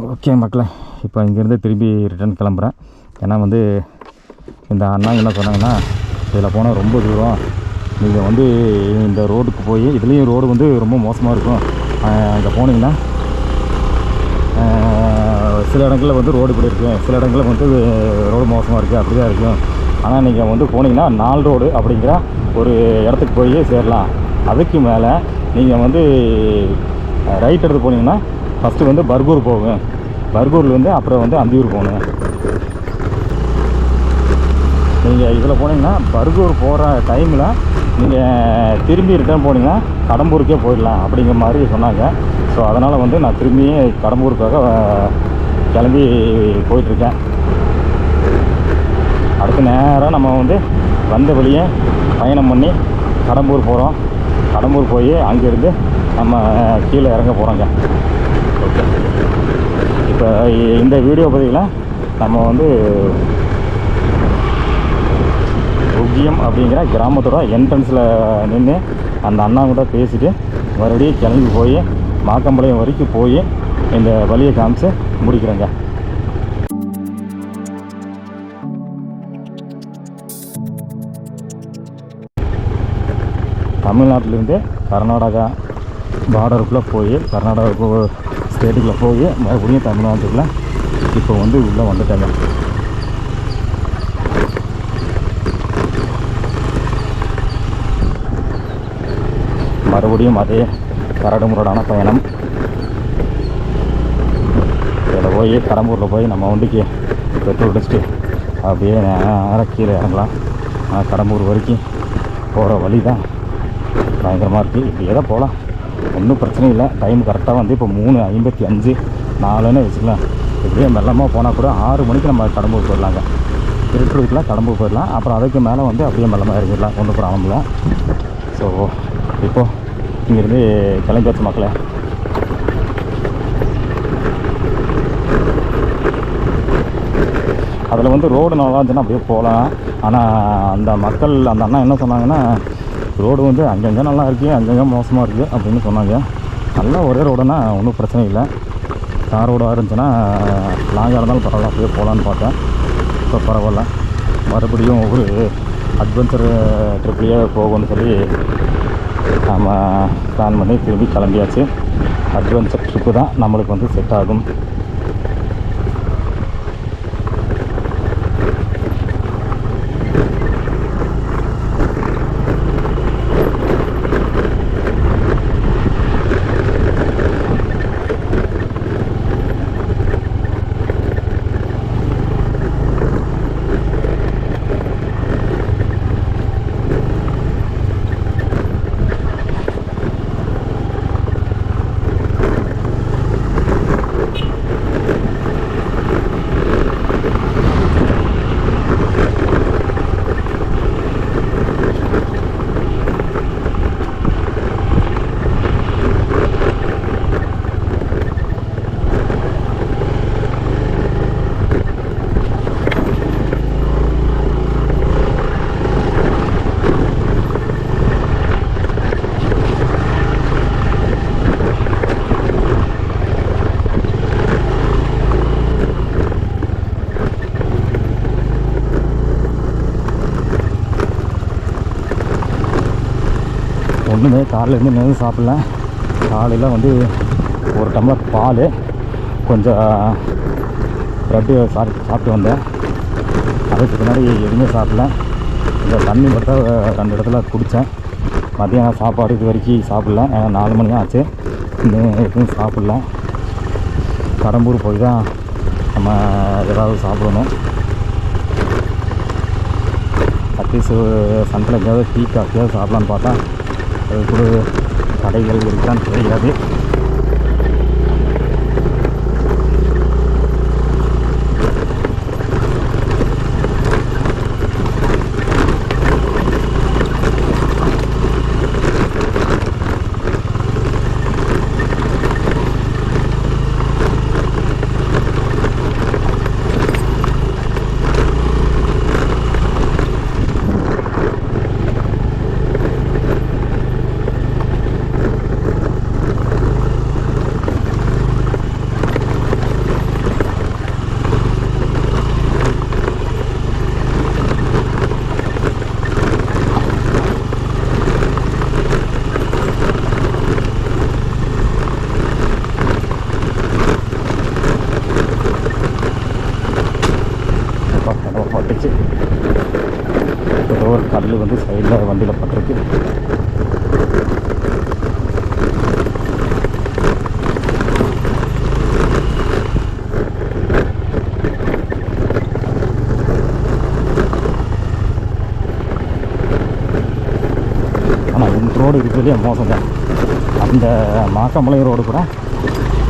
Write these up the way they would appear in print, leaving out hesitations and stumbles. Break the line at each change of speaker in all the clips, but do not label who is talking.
Okay மக்களே, இப்போ இங்கேருந்து திரும்பி ரிட்டர்ன் கிளம்புறேன். ஏன்னா வந்து இந்த அண்ணா என்ன சொன்னாங்கன்னா, இதில் போனால் ரொம்ப தூரம், நீங்கள் வந்து இந்த ரோடுக்கு போய் இதுலேயும் ரோடு வந்து ரொம்ப மோசமாக இருக்கும், அங்கே போனீங்கன்னா சில இடங்களில் வந்து ரோடு இப்படி இருக்கும், சில இடங்களில் வந்து ரோடு மோசமாக இருக்குது, அப்படி தான் இருக்கும். ஆனால் நீங்கள் வந்து போனீங்கன்னா 4 ரோடு அப்படிங்கிற ஒரு இடத்துக்கு போய் சேரலாம். அதுக்கு மேலே நீங்கள் வந்து ரைட் எடுத்து போனீங்கன்னா ஃபஸ்ட்டு வந்து பர்கூர் போகும், பர்கூர்லேருந்து அப்புறம் வந்து அந்தியூர் போகணும். நீங்கள் இதில் போனீங்கன்னா பர்கூர் போகிற டைமில் நீங்கள் திரும்பி ரிட்டர்ன் போனீங்கன்னா கடம்பூருக்கே போயிடலாம் அப்படிங்கிற மாதிரி சொன்னாங்க. ஸோ அதனால் வந்து நான் திரும்பியே கடம்பூருக்காக கிளம்பி போயிட்டுருக்கேன். அடுத்த நேரம் நம்ம வந்து வந்த வழியே பயணம் பண்ணி கடம்பூர் போகிறோம். கடம்பூர் போய் அங்கேருந்து நம்ம கீழே இறங்க போகிறோங்க. ஓகே, இப்போ இந்த வீடியோ பதிவில் நம்ம வந்து உக்கியம் அப்படிங்கிற கிராமத்தோட என்ட்ரன்ஸில் நின்று அந்த அண்ணா கூட பேசிவிட்டு மறுபடியும் கிளம்பி போய் மாக்கம்பாளையம் வரைக்கும் போய் இந்த வழியை காமிச்சு முடிக்கிறேங்க. தமிழ்நாட்டிலேருந்து கர்நாடகா பார்டருக்குள்ளே போய் கர்நாடகா ஸ்டேட்டுக்குள்ளே போய் மறுபடியும் தமிழ்நாட்டுக்குள்ளே இப்போ வந்து உள்ளே வந்துட்டேங்க. மறுபடியும் அதே கரடுமுரடான பயணம். இதில் போய் கடம்பூரில் போய் நம்ம வண்டிக்கு பெட்ரோல் அடிச்சுட்டு அப்படியே நேராக கீழே இறங்கலாம். கடம்பூர் வரைக்கும் போகிற வழி தான் பயங்கரமாக இருக்குது. இப்படியே தான் போகலாம், ஒன்றும் பிரச்சனை இல்லை. டைம் கரெக்டாக வந்து இப்போ 3:55 4ன்னு வச்சுக்கலாம். இப்படியே மெல்லமாக போனால் கூட 6 மணிக்கு நம்ம கடம்பூர் போயிடலாங்க. திருட்டுருக்குலாம் கடம்பூர் போயிடலாம். அப்புறம் அதுக்கு மேலே வந்து அப்படியே மெல்லமாக இறங்கிடலாம், ஒன்றும் ப்ராப்ளம் இல்லை. ஸோ இப்போது இங்கேருந்து கிளம்பியாச்சு மக்களே. அதில் வந்து ரோடு நல்லா இருந்துச்சுன்னா அப்படியே போகலாம். ஆனால் அந்த மக்கள் அந்த அண்ணா என்ன சொன்னாங்கன்னா, ரோடு வந்து அங்கங்கே நல்லா இருக்குது, அங்கங்கே மோசமாக இருக்குது அப்படின்னு சொன்னாங்க. நல்லா ஒரே ரோடுனா ஒன்றும் பிரச்சனை இல்லை. கார் ரோடாக இருந்துச்சுன்னா லாங்காக இருந்தாலும் பரவாயில்ல, அப்படியே போகலான்னு பார்த்தேன். இப்போ பரவாயில்ல, மறுபடியும் ஒரு அட்வென்ச்சர் ட்ரிப்லேயே போகணும்னு சொல்லி நம்ம பிளான் பண்ணி திரும்பி கிளம்பியாச்சு. அட்வென்ச்சர் ட்ரிப்பு தான் நம்மளுக்கு வந்து செட் ஆகும். ஒன்றுமே காலையிலேருந்து நின்று சாப்பிட்ல. காலையில் வந்து ஒரு டம்ளர் பால், கொஞ்சம் ப்ரெட்டு சாப்பிட்டு வந்தேன். அதுக்கு பின்னாடி எதுவுமே சாப்பிடல. இந்த தண்ணி மட்டும் 2 இடத்துல குடித்தேன். மதியானம் சாப்பாடு இது வரைக்கும் சாப்பிடல, ஏன்னா 4 மணி ஆச்சு. இன்னும் எதுவும் சாப்பிடல. கடம்பூர் போய் தான் நம்ம ஏதாவது சாப்பிடணும். அட்லீஸ்ட் சந்தில் எங்கேயாவது டீ காஃபியாவது சாப்பிட்லான்னு பார்த்தா அது கூட கடைகள் இருக்கான்னு தெரியாது. கல் வந்து சைடில் வண்டியில் பட்டிருக்கு. ஆனால் இந்த ரோடு இருக்கிறதுலே மோசம் தான். அந்த மாக்கமலை ரோடு கூட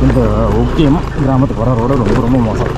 இந்த முக்கியம் கிராமத்துக்கு வர ரோடு ரொம்ப ரொம்ப மோசம்.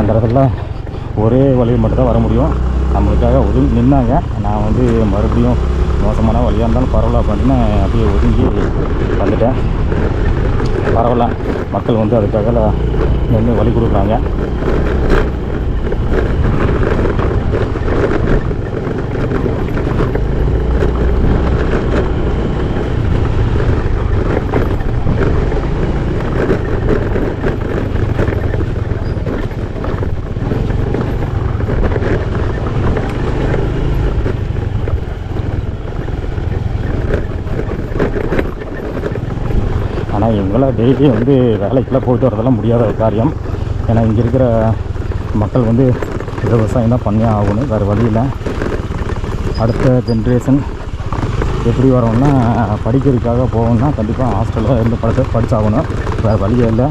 அந்த இடத்துல ஒரே வழியில் மட்டும்தான் வர முடியும். நம்மளுக்காக ஒதுங்கி நின்னாங்க. நான் வந்து மறுபடியும் மோசமான வழியாக இருந்தாலும் பரவாயில்ல அப்படின்னு அப்படியே ஒதுங்கி வந்துட்டேன். பரவாயில்ல, மக்கள் வந்து அதுக்காக நின்று வழி கொடுக்குறாங்க. ஆனால் இவங்களாம் டெய்லி வந்து வேலைக்கெல்லாம் போயிட்டு வரதெல்லாம் முடியாத ஒரு காரியம். ஏன்னா இங்கே இருக்கிற மக்கள் வந்து விவசாயம் தான் பண்ணியே ஆகணும், வேறு வழியில். அடுத்த ஜென்ரேஷன் எப்படி வரோம்னா படிக்கிறதுக்காக போகணுன்னா கண்டிப்பாக ஹாஸ்டலில் இருந்து படித்தாகணும், வேறு வழியே இல்லை.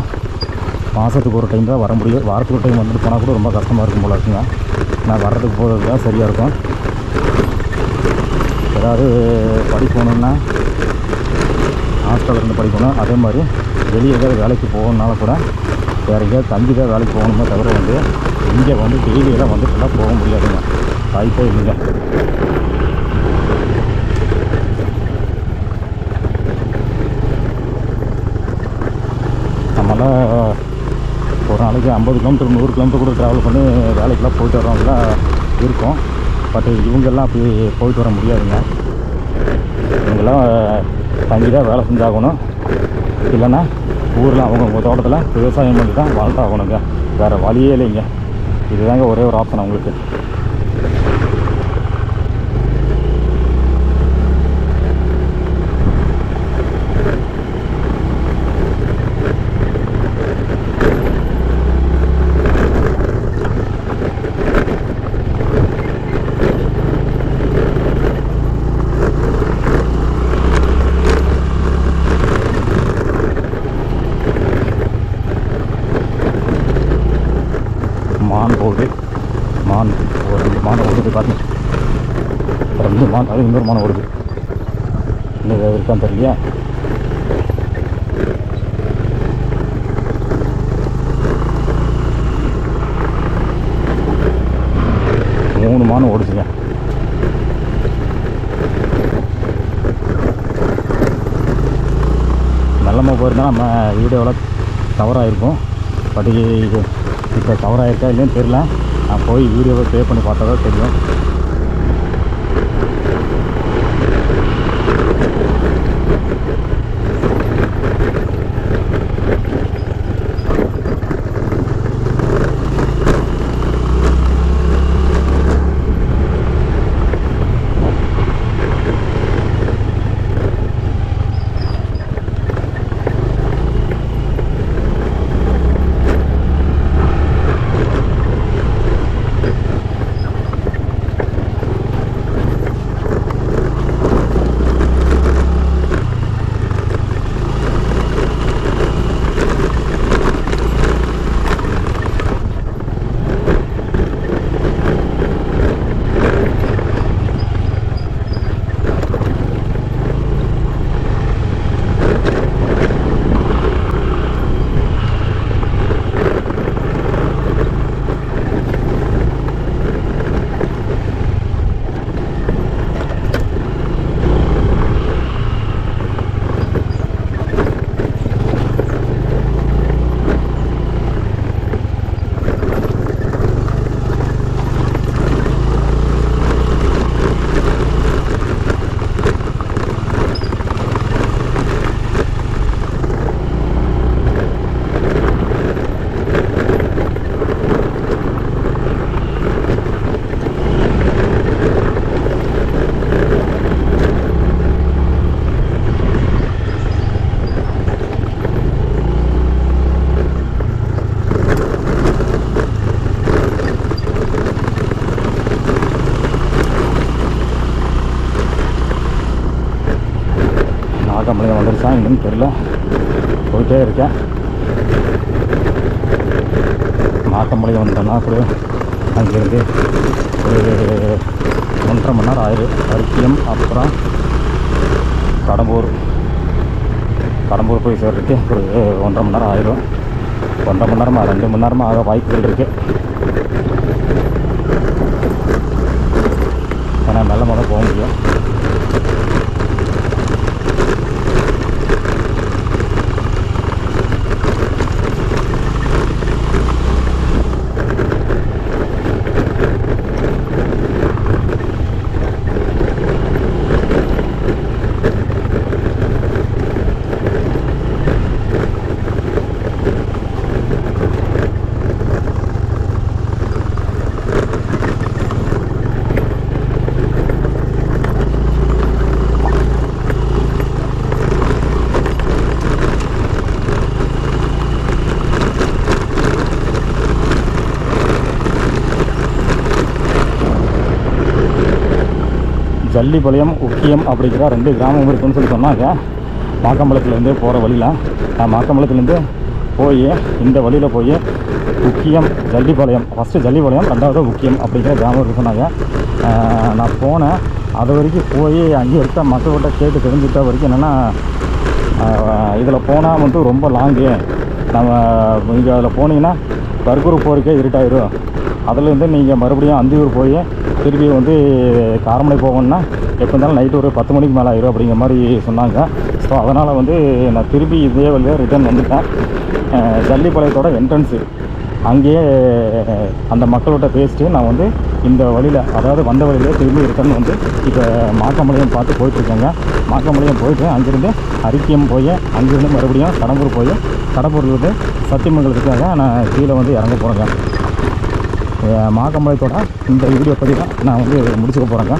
மாதத்துக்கு ஒரு டைம் தான் வர முடியும். வாரத்துக்கு ஒரு டைம் வந்துட்டு போனால் கூட ரொம்ப கஷ்டமாக இருக்கும் போல இருக்குங்க. நான் வர்றதுக்கு போகிறது தான் சரியாக இருக்கும். ஏதாவது படிக்கணுன்னா ஹாஸ்டலில் இருந்து படிக்கணும். அதே மாதிரி வெளியே ஏதாவது வேலைக்கு போகணுன்னால கூட வேறு எங்கேயாவது தங்கி தான் வேலைக்கு போகணுமே தவிர வந்து இங்கே வந்து டெய்லியெல்லாம் வந்துட்டுலாம் போக முடியாதுங்க, வாய்ப்பே இல்லைங்க. நம்மளாம் ஒரு நாளைக்கு 50 கிலோமீட்டர் 100 கிலோமீட்டர் கூட ட்ராவல் பண்ணி வேலைக்கெலாம் போயிட்டு வரவங்களாம் இருக்கும். பட் இவங்கெல்லாம் அப்படி போயிட்டு வர முடியாதுங்க. இவங்கெல்லாம் தங்கி தான் வேலை செஞ்சாகணும். இல்லைன்னா ஊரில் அவங்க தோட்டத்தில் விவசாயம் பண்ணி தான் வாழ்ந்தாகணுங்க, வேறு வழியே இல்லைங்க. இதுதாங்க ஒரே ஒரு ஆப்ஷன் அவங்களுக்கு. மான் போகுது, மான் ஒரு 2 மான் ஓடுது பார்த்தீங்க. 2 மான், அது இன்னொரு மான் ஓடுது. இன்னும் இருக்கான்னு தெரியலையா. மூணு மான் ஓடுச்சுங்க. நல்லமா போயிருந்தால் நம்ம வீடியோவில் கவர் ஆகிருக்கும். பட் இது இப்போ கவர் ஆகிருக்கா இல்லைன்னு தெரியல. நான் போய் வீடியோவை ப்ளே பண்ணி பார்த்தா தான் தெரியும். என்னன்னு தெரில. போயிட்டே இருக்கேன். மாக்கம்பாளையம் வந்தோம்னா கூட அங்கேருந்து ஒரு 1.5 மணி நேரம் ஆயிடும். அரிக்கியம் அப்புறம் கடம்பூர் போய் சேர்றதுக்கு ஒரு 1.5 மணி நேரம் ஆயிடும். 1.5 மணி நேரமாக 2 மணி நேரமாக ஆக வாய்ப்புகள் இருக்குது. ஏன்னா நல்ல முதல் போக முடியும். ஜல்லிபாளையம் உக்கியம் அப்படிங்கிற 2 கிராமம் இருக்குன்னு சொல்லி சொன்னாங்க. மாக்கம்பாளையத்துலேருந்து போகிற வழியில் நான் மாக்கம்பாளையத்துலேருந்து போய் இந்த வழியில் போய் உக்கியம் ஜல்லிபாளையம், ஃபஸ்ட்டு ஜல்லிபாளையம், 2வது உக்கியம் அப்படிங்கிற கிராமம் இருக்குன்னு சொன்னாங்க. நான் போனேன். அது வரைக்கும் போய் அங்கே இருக்க மக்கள்கிட்ட கேட்டு தெரிஞ்சுக்கிட்ட வரைக்கும் என்னென்னா, இதில் போனால் வந்து ரொம்ப லாங்கு. நம்ம இங்கே அதில் போனீங்கன்னா பர்கூர் போகிறக்கே இருட்டாயிடும். அதுலேருந்து நீங்கள் மறுபடியும் அந்தியூர் போய் திருப்பி வந்து காரமடை போகணுன்னா எப்போ இருந்தாலும் நைட்டு ஒரு 10 மணிக்கு மேலே ஆயிடும் அப்படிங்கிற மாதிரி சொன்னாங்க. ஸோ அதனால் வந்து நான் திருப்பி இதே வழியாக ரிட்டர்ன் வந்துட்டேன். ஜல்லிபாளையத்தோட என்ட்ரன்ஸு அங்கேயே அந்த மக்கள்கிட்ட பேசிட்டு நான் வந்து இந்த வழியில், அதாவது வந்த வழியிலே திரும்பி ரிட்டர்ன் வந்து இப்போ மாக்கம்பாளையம் பார்த்து போயிட்டுருக்கேங்க. மாக்கம்பாளையம் போயிட்டு அங்கேருந்து அரிக்கியம் போய் அங்கேருந்து மறுபடியும் கடம்பூர் போய் கடம்பூர்லேருந்து சத்தியமங்கலத்துக்காக நான் கீழே வந்து இறங்க போகிறேங்க. மாக்கம்பாளையத்தோட இந்த வீடியோ பற்றி தான் நான் வந்து முடிச்சுக்க போகிறேங்க.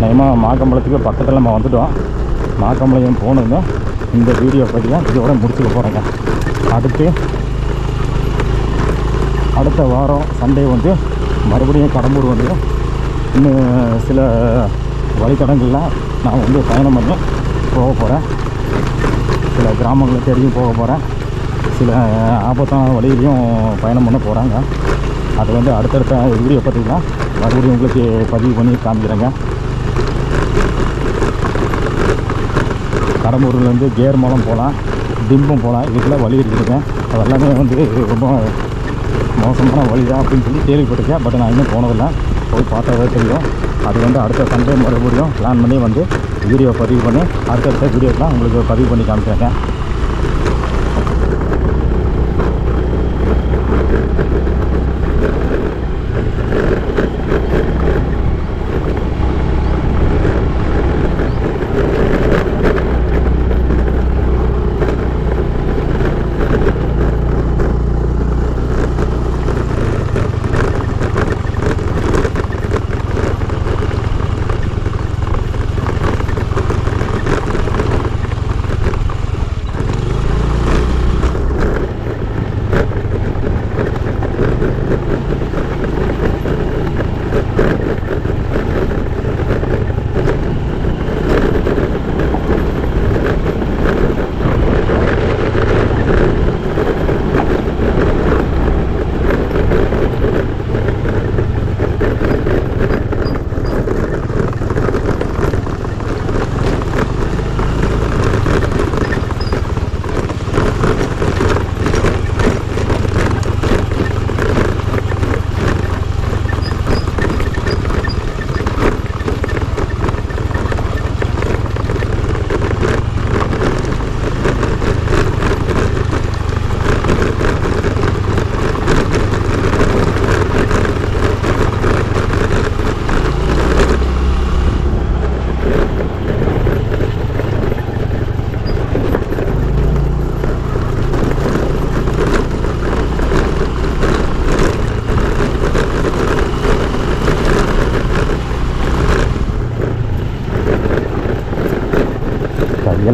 நிஜமாக மாக்கம்பாளையத்துக்கு பக்கத்தில் நம்ம வந்துவிட்டோம். மாக்கம்பாளையம் போனதுங்க இந்த வீடியோ பற்றி தான் இதோட முடிச்சுக்க போகிறேங்க. அடுத்த வாரம் சண்டே வந்து மறுபடியும் கடம்பூர் வந்து இன்னும் சில வழித்தடங்களில் நான் வந்து பயணம் பண்ணி போக போகிறேன். சில கிராமங்களை தேடியும் போக போகிறேன். சில ஆபத்தான வழியிலையும் பயணம் பண்ண போகிறாங்க. அது வந்து அடுத்தடுத்த வீடியோ பார்த்திங்கன்னா மறுபடியும் உங்களுக்கு பதிவு பண்ணி காமிக்கிறேங்க. கடம்பூர்லேருந்து கேர்மலம் போகலாம், டிம்பம் போகலாம். இதுக்கெல்லாம் வழி இருக்குதுங்க. அது எல்லாமே வந்து ரொம்ப மோசமான வழி தான் அப்படின்னு சொல்லி கேள்விப்பட்டிருக்கேன். பட் நான் இன்னும் போனதில்லை. போய் பார்த்தாவே தெரியும். அது வந்து அடுத்த சண்டே மறுபடியும் பிளான் பண்ணி வந்து வீடியோ பதிவு பண்ணி அடுத்தடுத்த வீடியோக்கெலாம் உங்களுக்கு பதிவு பண்ணி காமிக்கிறேங்க.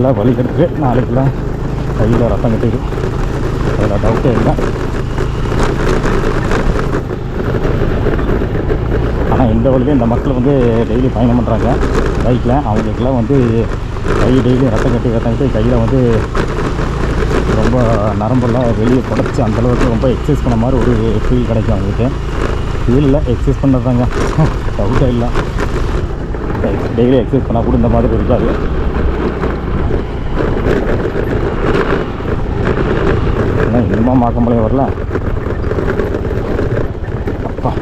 நல்லா வலி எடுத்துட்டு நாளைக்கெல்லாம் கையில் ரத்தம் கட்டிடு, அதில் டவுட்டே இல்லை. ஆனால் இந்த வழியில் இந்த மக்கள் வந்து டெய்லி பயணம் பண்ணுறாங்க பைக்கில். அவங்களுக்கெல்லாம் வந்து கை டெய்லி ரத்தம் கட்டி கையில் வந்து ரொம்ப நரம்பெல்லாம் வெளியே புடச்சி அந்தளவுக்கு ரொம்ப எக்ஸசைஸ் பண்ண மாதிரி ஒரு ஃபீல் கிடைக்கும் அவங்களுக்கு. ஃபீலில் எக்ஸசைஸ் பண்ணுறதாங்க, டவுட்டே இல்லை. டெய்லி எக்ஸசைஸ் பண்ணால் கூட இந்த மாதிரி இருக்காது. ஏன்னா இன்னுமா மாக்கம்பளையும் வரல. அப்பா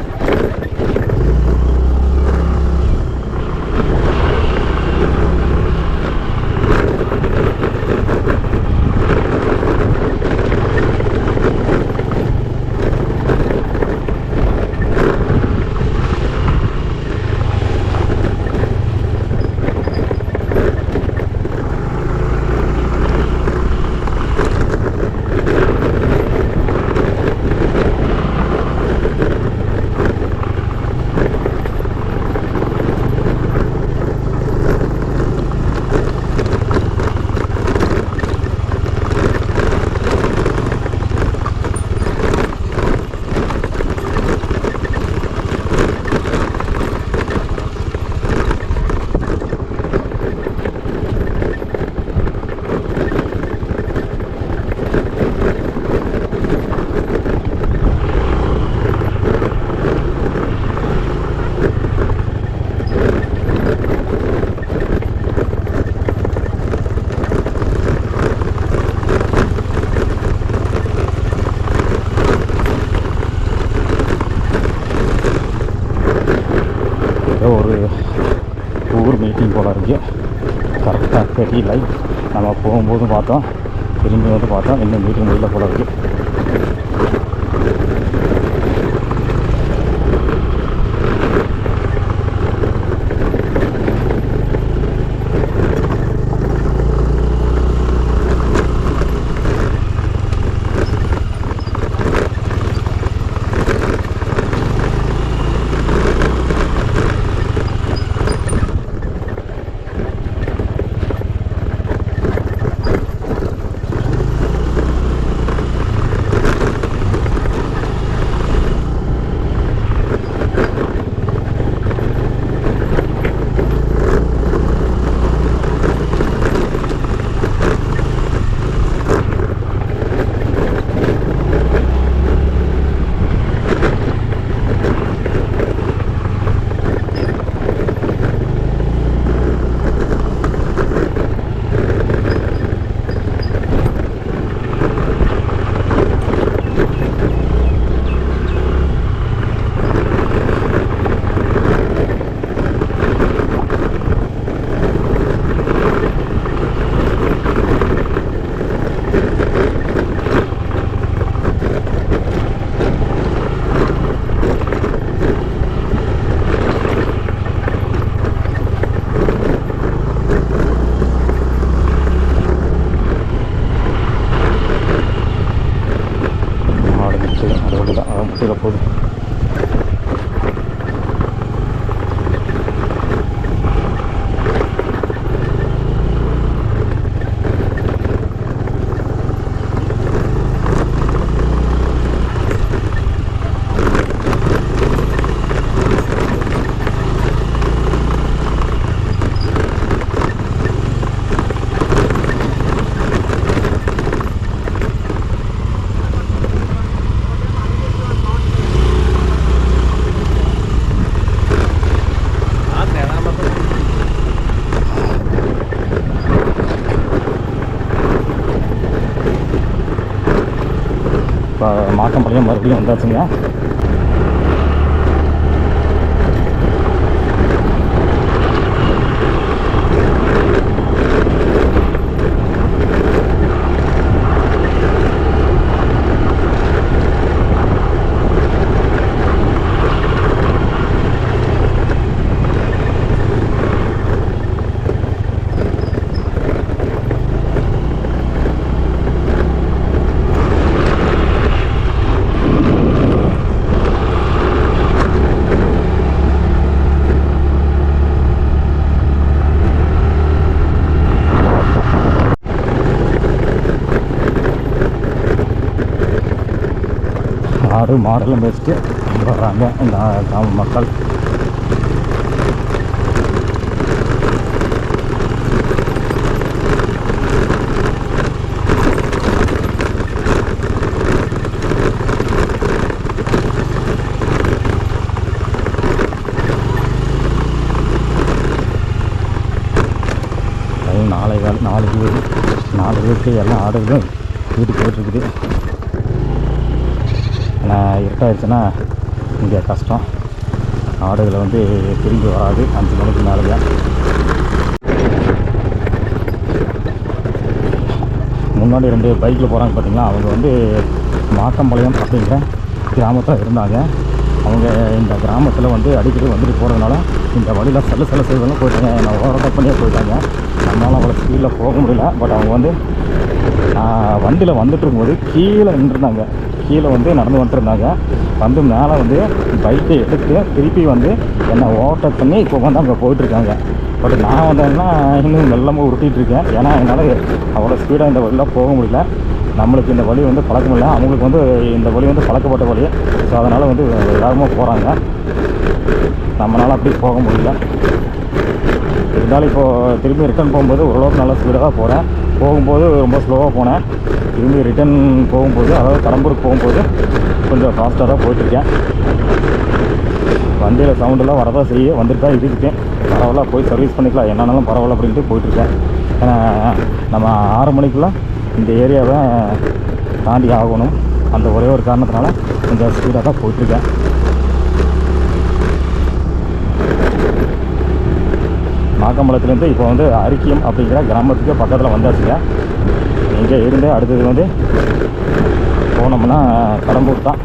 ஒரு ஊர் மீட்டிங் போல இருக்கு. கரெக்டாக தெரியல. நம்ம போகும்போதும் பார்த்தோம், திரும்பி வந்து பார்த்தோம், இன்னும் மீட்டிங் முடியல போல இருக்கு. முட்டியில் போகுது. இப்போ மாக்கம்பாளையம் மறுபடியும் வந்தாச்சுங்க. ஆடு மாடெல்லாம் பேசிட்டு வர்றாங்க இந்த கிராம மக்கள். நாலு வீட்டு எல்லாம் ஆடுகளும் வீட்டுக்கு போயிட்டுருக்குது. ஆனால் இருட்டாயிடுச்சுன்னா இங்கே கஷ்டம். ஆடுகளை வந்து திரும்பி வராது 5 மணிக்கு மேலே. முன்னாடி 2 பைக்கில் போகிறாங்க பார்த்தீங்களா, அவங்க வந்து மாக்கம்பாளையம் அப்படிங்கிற கிராமத்தில் இருந்தாங்க. அவங்க இந்த கிராமத்தில் வந்து அடிக்கடி வந்துட்டு போகிறதுனால இந்த வழியில் செல்ல செய்வதெல்லாம் போயிட்டாங்க. நான் ஓவர்டேக் பண்ணியே போயிட்டாங்க. நம்மளால் அவ்வளோ ஸ்பீடில் போக முடியல. பட் அவங்க வந்து வண்டியில் வந்துட்டு இருக்கும்போது கீழே நின்றுருந்தாங்க. கீழே வந்து நடந்து வந்துட்டுருந்தாங்க. வந்து மேலே வந்து பைக்கை எடுத்து திருப்பி வந்து என்னை ஓவர்டேக் பண்ணி இப்போ வந்து அங்கே போயிட்டுருக்காங்க. பட் நான் வந்தேன்னா இன்னும் மெல்லமாக உருட்டிகிட்ருக்கேன். ஏன்னா என்னால் அவ்வளோ ஸ்பீடாக இந்த வழியில் போக முடியல. நம்மளுக்கு இந்த வழி வந்து பழக்கம் இல்லை, அவங்களுக்கு வந்து இந்த வழி வந்து பழக்கப்பட்ட வழி. ஸோ அதனால் வந்து வேகமாக போகிறாங்க. நம்மளால் அப்படி போக முடியல. இருந்தாலும் இப்போது திரும்பி ரிட்டர்ன் போகும்போது ஓரளவுக்கு நல்லா ஸ்பீடாக தான் போகிறேன். போகும்போது ரொம்ப ஸ்லோவாக போனேன். திரும்பி ரிட்டர்ன் போகும்போது, அதாவது கடம்பூருக்கு போகும்போது கொஞ்சம் ஃபாஸ்ட்டாக தான் போயிட்டுருக்கேன். வண்டியில் சவுண்டெல்லாம் வரதான் வந்துட்டு தான் இருக்கேன். பரவாயில்ல, போய் சர்வீஸ் பண்ணிக்கலாம், என்னன்னாலும் பரவாயில்ல அப்படின்ட்டு போயிட்டுருக்கேன். ஏன்னா நம்ம 6 மணிக்குள்ளே இந்த ஏரியாவை தாண்டி ஆகணும். அந்த ஒரே ஒரு காரணத்தினால கொஞ்சம் ஸ்பீடாக தான் போயிட்டுருக்கேன். மாக்கம்பாளையத்துலேருந்து இப்போ வந்து அரிக்கியம் அப்படிங்கிற கிராமத்துக்கு பக்கத்தில் வந்தாச்சுங்க. இங்கே இருந்து அடுத்தது வந்து போனோம்னா கடம்பூர் தான்.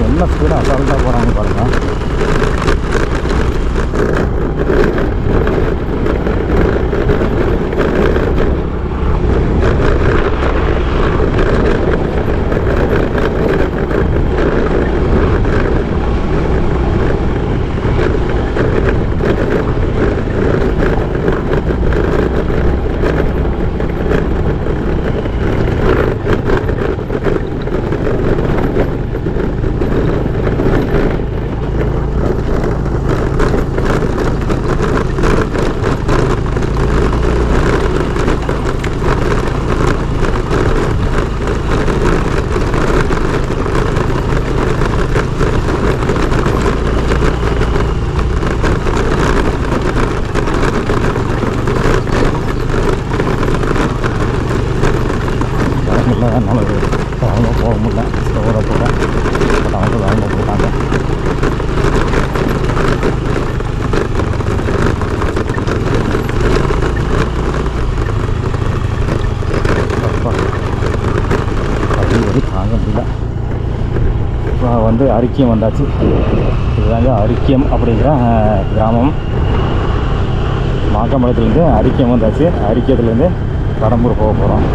என்ன ஸ்பீடாக அசால்ட்டாக போகிறாங்க பாருங்கள். என்னால் வேகமாக போக முடியல, ஸ்லோவாக போகிறேன். பட் அவங்க வேகமாக போட்டாங்க. வழி தாங்க முடியல. இப்போ வந்து அரிக்கியம் வந்தாச்சு. இதுதாங்க அரிக்கியம் அப்படிங்கிற கிராமம். மாக்கம்பாளையத்துலேருந்து அரிக்கியம் வந்தாச்சு. அரிக்கியத்துலேருந்து கடம்பூர் போக போகிறோம்.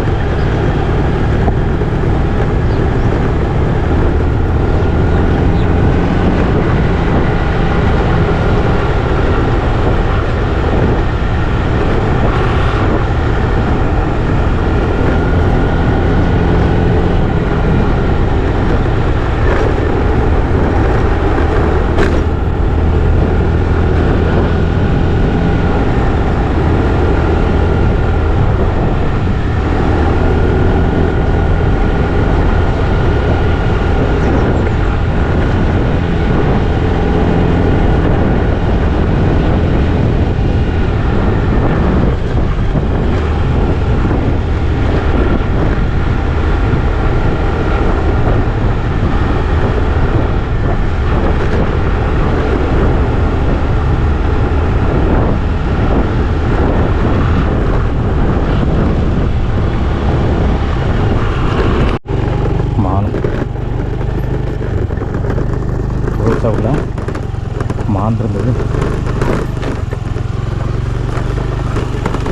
மான் இருந்தது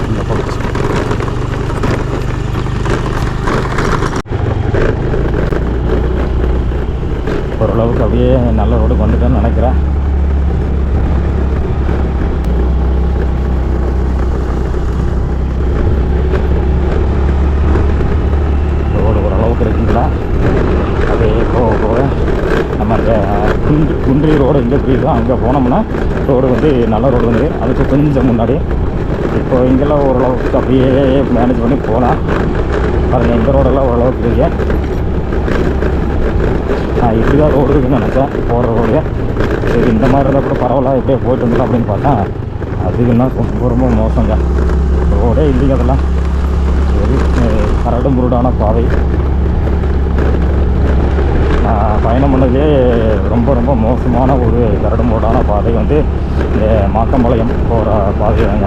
இல்லை போச்சு. ஓரளவுக்கு அப்படியே நல்ல ரோடுக்கு வந்துட்டேன்னு நினைக்கிறேன். ரோடு ஓரளவுக்கு இருக்குங்களா? அப்படியே போக போக நம்ம அந்த குன்றி ரோடு எங்கே புரியுதோ அங்கே போனோம்னா ரோடு வந்து நல்ல ரோடு வந்து அதுக்கு கொஞ்சம் முன்னாடி. இப்போ இங்கெல்லாம் ஓரளவுக்கு அப்படியே மேனேஜ் பண்ணி போகலாம். பாருங்கள், இந்த ரோடெல்லாம் ஓரளவுக்கு இருக்கு. நான் இப்படி தான் ரோடு இருக்குன்னு நினச்சேன், போகிற ரோடு. சரி, இந்த மாதிரி இருந்தால் கூட பரவாயில்ல, எப்படியே போயிட்டு வந்துடலாம் அப்படின்னு பார்த்தா அதுக்குன்னா ரொம்ப ரொம்ப மோசங்க. ரோடே இல்லைங்க. அதெல்லாம் சரி, கரடு முருடான பாதை. பயணம் பண்ணதுலேயே ரொம்ப ரொம்ப மோசமான ஒரு கரடு முருடான பாதை வந்து இந்த மாக்கம்பாளையம் போகிற பாதை தாங்க.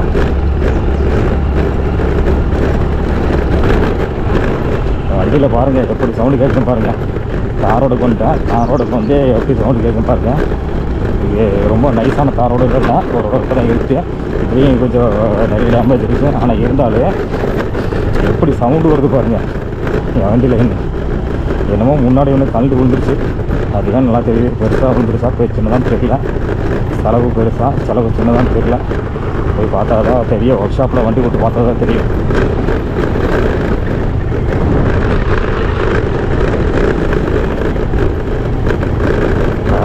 வண்டியில் பாருங்கள் எப்படி சவுண்டு கேட்கும் பாருங்கள். காரோடுக்கு வந்துட்டேன், காரோடுக்கு வந்து எப்படி சவுண்டு கேட்கும் பாருங்கள். இது ரொம்ப நைஸான காரோடு இல்லைன்னா ஒரு இடத்துல இருக்குது. இப்படியும் கொஞ்சம் நிறைய டேமேஜ் இருக்குது. ஆனால் இருந்தாலும் எப்படி சவுண்டு வருது பாருங்கள் என் வண்டியில். என்னமோ முன்னாடி ஒன்று கண்டு விழுந்துருச்சு, அதுதான் நல்லா தெரியுது. பெருசாக விழுந்துருச்சா போய் சின்னதான்னு தெரியல. செலவு பெருசாக செலவு சின்னதான்னு தெரியல. போய் பார்த்தா தான் தெரியும். ஒர்க் ஷாப்பில் வண்டி விட்டு பார்த்தா தான் தெரியும்.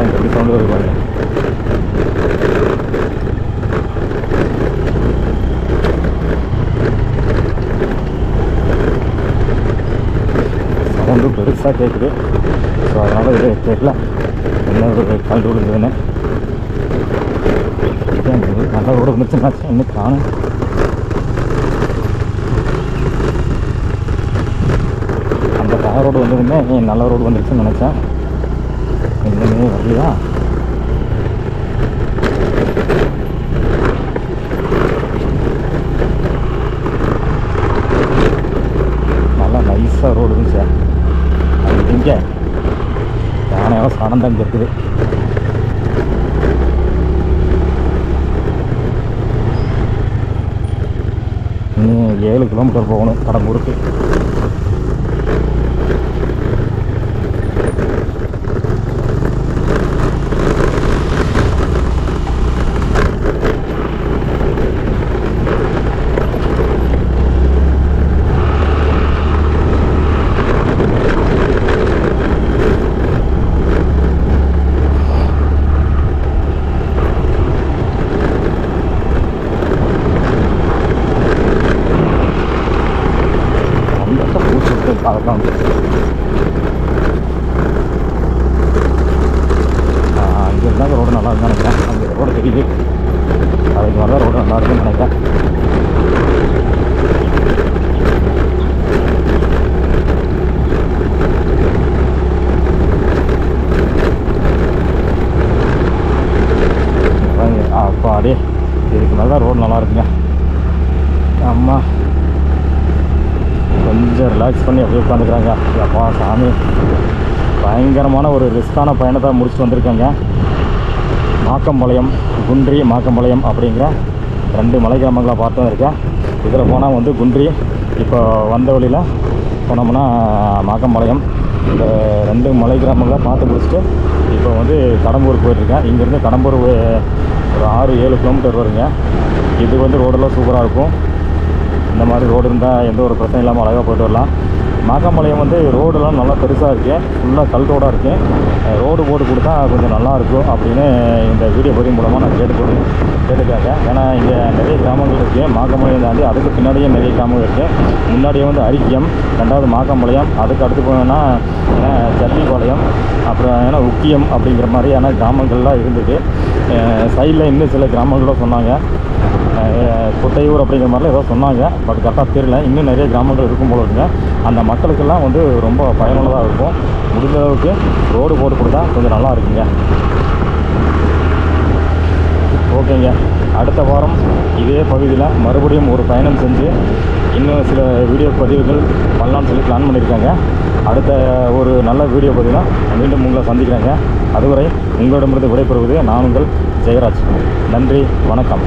எப்படி சவுண்டு வருது பாருங்க. சவுண்டு பெருசாக கேட்குது. ஸோ அதனால் இது தெரியல என்ன ஒரு கல் விழுந்ததுன்னு. நல்ல ரோடு இருந்துச்சுன்னா இன்னும் காணும். அந்த கார் ரோடு வந்ததுமே நல்ல ரோடு வந்துருச்சுன்னு நினச்சேன். இன்னுமே வரலையா? நல்லா நைஸாக ரோடு இருந்துச்சு. அது இங்கே யானையால் சாணம் இங்கே இருக்குது. இன்னும் 7 கிலோமீட்டர் போகணும் கடம்பூருக்கு. அதெல்லாம் இங்கே இருந்தால் ரோடு நல்லா இருக்குன்னு நினைக்கிறேன். அங்கே ரோடு தெரியுது, அதுக்கு மேலே ரோடு நல்லா இருக்குன்னு நினைக்கிறேன். அப்பாடே, இதுக்கு மேலே தான் ரோடு நல்லா இருக்குங்க. அம்மா கொஞ்சம் ரிலாக்ஸ் பண்ணி அப்படியே உட்காந்துக்கிறாங்க. அப்பா சாமி, பயங்கரமான ஒரு ரிஸ்க்கான பயணத்தை முடிச்சுட்டு வந்திருக்காங்க. மாக்கம்பாளையம், குன்றி மாக்கம்பாளையம் அப்படிங்கிற 2 மலை கிராமங்களை பார்த்து இருக்கேன். இதில் போனால் வந்து குன்றி, இப்போ வந்த வழியில் போனோம்னா மாக்கம்பாளையம். இந்த 2 மலை கிராமங்களை பார்த்து முடிச்சுட்டு இப்போ வந்து கடம்பூருக்கு போயிட்டுருக்கேன். இங்கேருந்து கடம்பூர் ஒரு 6-7 கிலோமீட்டர் வருங்க. இது வந்து ரோடெல்லாம் சூப்பராக இருக்கும். இந்த மாதிரி ரோடு இருந்தால் எந்த ஒரு பிரச்சனை இல்லாமல் அழகாக போய்ட்டு வரலாம். மாக்கம்பாளையம் வந்து ரோடெல்லாம் நல்லா பெருசாக இருக்குது, ஃபுல்லாக கல் ரோடாக இருக்குது. ரோடு போட்டு கொடுத்தா கொஞ்சம் நல்லாயிருக்கும் அப்படின்னு இந்த வீடியோ பதிவு மூலமாக நான் கேட்டுக்காங்க. ஏன்னா இங்கே நிறைய கிராமங்கள் இருக்குது. மாக்கம்பாளையம் தாண்டி அதுக்கு பின்னாடியே நிறைய கிராமங்கள் இருக்குது. முன்னாடியே வந்து அரிக்கியம், 2வது மாக்கம்பாளையம், அதுக்கு அடுத்து போனோன்னா ஜல்லிபாளையம், அப்புறம் ஏன்னா உக்கியம் அப்படிங்கிற மாதிரியான கிராமங்கள்லாம் இருந்தது. சைடில் இன்னும் சில கிராமங்களும் சொன்னாங்க, குட்டையூர் அப்படிங்கிற மாதிரிலாம் ஏதோ சொன்னாங்க. பட் கரெக்டாக தெரியல. இன்னும் நிறைய கிராமங்கள் இருக்கும் போல இருக்குங்க. அந்த மக்களுக்கெல்லாம் வந்து ரொம்ப பயனுள்ளதாக இருக்கும். முடிஞ்ச அளவுக்கு ரோடு போட்டு கொடுத்தா கொஞ்சம் நல்லா இருக்குங்க. ஓகேங்க, அடுத்த வாரம் இதே பகுதியில் மறுபடியும் ஒரு பயணம் செஞ்சு இன்னும் சில வீடியோ பதிவுகள் பண்ணலான்னு சொல்லி பிளான் பண்ணியிருக்காங்க. அடுத்த ஒரு நல்ல வீடியோ பார்த்தீங்கன்னா மீண்டும் உங்களை சந்திக்கிறேங்க. அதுவரை உங்களிடமிருந்து விடைபெறுவது நான் உங்கள் ஜெயராஜ். நன்றி, வணக்கம்.